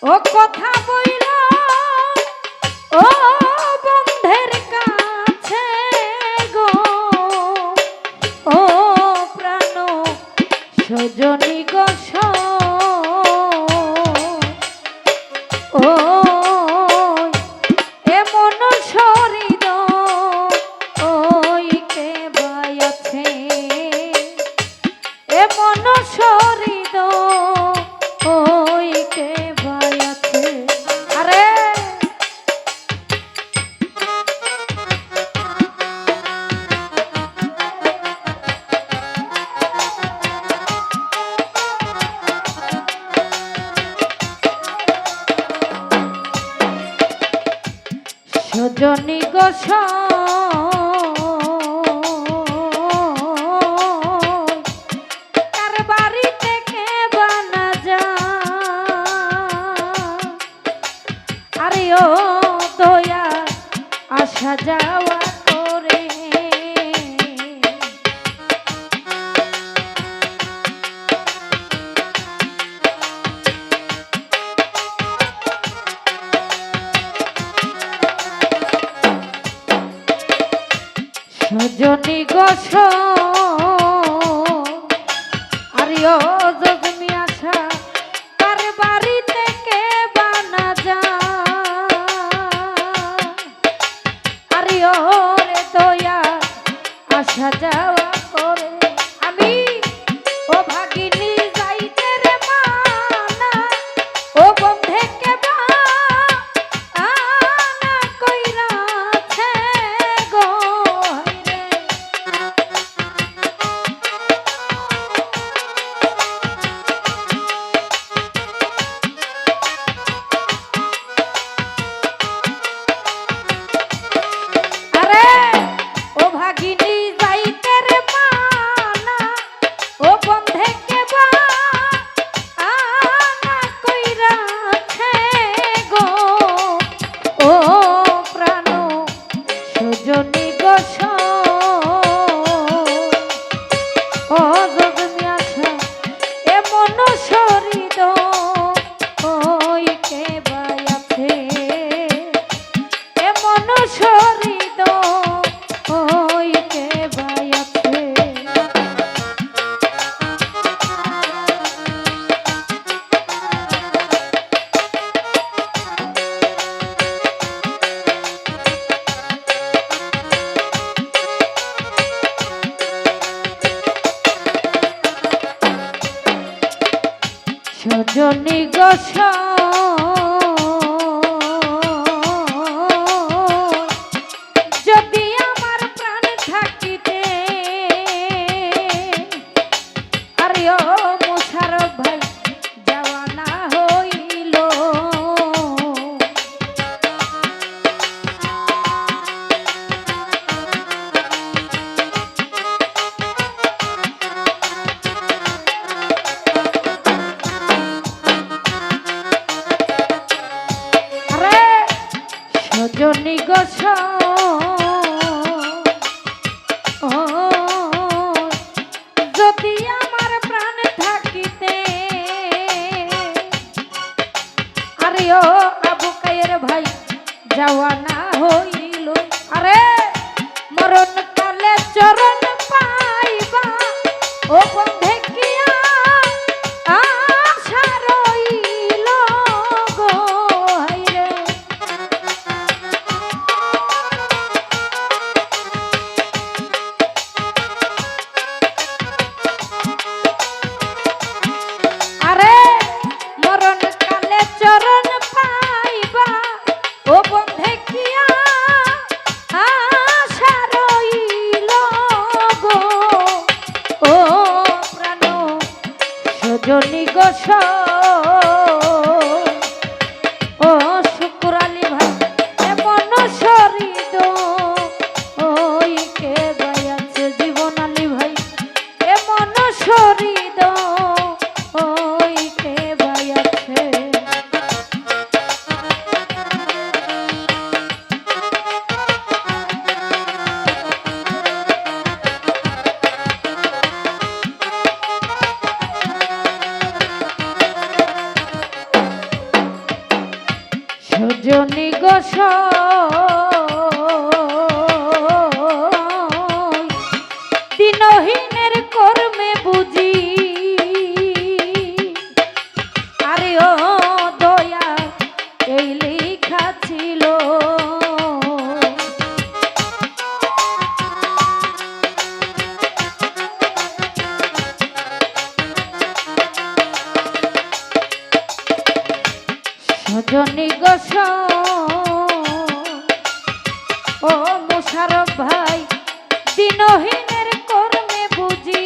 ও কথা বইল ও বন্ধের কাছে গো ও প্রাণ সজনী গো ও এমন শরীর ওই কে বায়াছে এমন শরীর ওই কে বায়াছে আরে সজনী গো তার বাড়ি থেকে বানা যা আরে ও দয়া আসা যাওয়া করে সজনী গো আরে ও জজমি আসা তার বাড়ি থেকে বানা যা আরে ও রে দয়া আসা যাওয়া করে আমি ও ভাগিনী যাইতে রে মানা ও বন্ধে কে বানা কইরাছে গো সজনী গো যদি আমার প্রাণ থাকিতে আরে ও মোশারফ ভাই যাওয়া না হইল সজনী গো যদি আমার প্রাণ থাকিতে আরে ও আবু কায়ের ভাই যাওয়া না হইল আরে মরণ কালে চরণ পাইবা ও বন্ধে কিয়া আশা রইল গো হায়রে আরে মরণ কালে চরণ পাইবা ও বন্ধে কিয়া আশা রইল গো ও প্রাণ সজনী গো ও শুকুর আলী ভাই এমন শরীর ওই কে বায়াছে জীবন আলী ভাই এমন শরীর ওই কে বায়াছে দিনহীনের কর্মে বুঝি আরে ও দয়া এই লেখা ছিল সজনী গোস ও মোশারফ ভাই দিনহীনের কর্মে বুঝি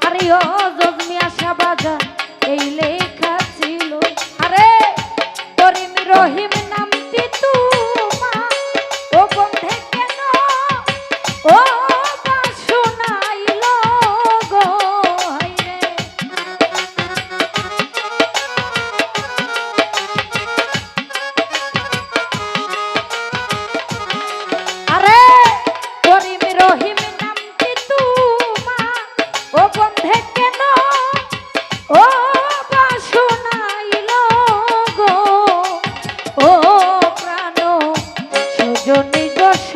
আরে ও জজমি আশা বাজার এই লেখা ছিল আরে করিম রহিম নামটি তোমার ও বন্ধে কেন ও বাসনাইল গো হায়রে আরে করিম রহিম নামটি তোমার ও বন্ধে কেন ও বাসনাইল গো ও প্রাণ সজনী গোস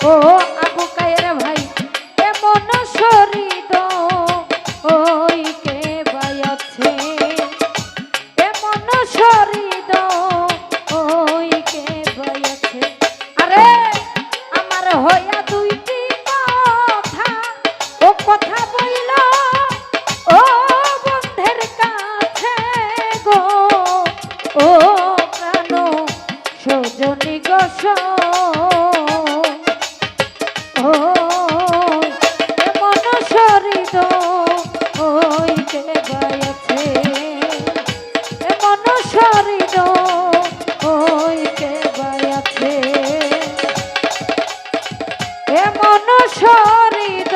ও আবু কায়ের ভাই এমন শরীদ ওই কে বায়াছে এমন শরীদ ওই কে বায়াছে আরে আমার হইয়া দুইটি কথা ও কথা বইল ও বন্ধের কাছে গো ও প্রাণ সজনী গোস ও এমন শরীদ ওই কে গায়াছে এমন শরীদ ওই কে গায়াছে এমন শরীদ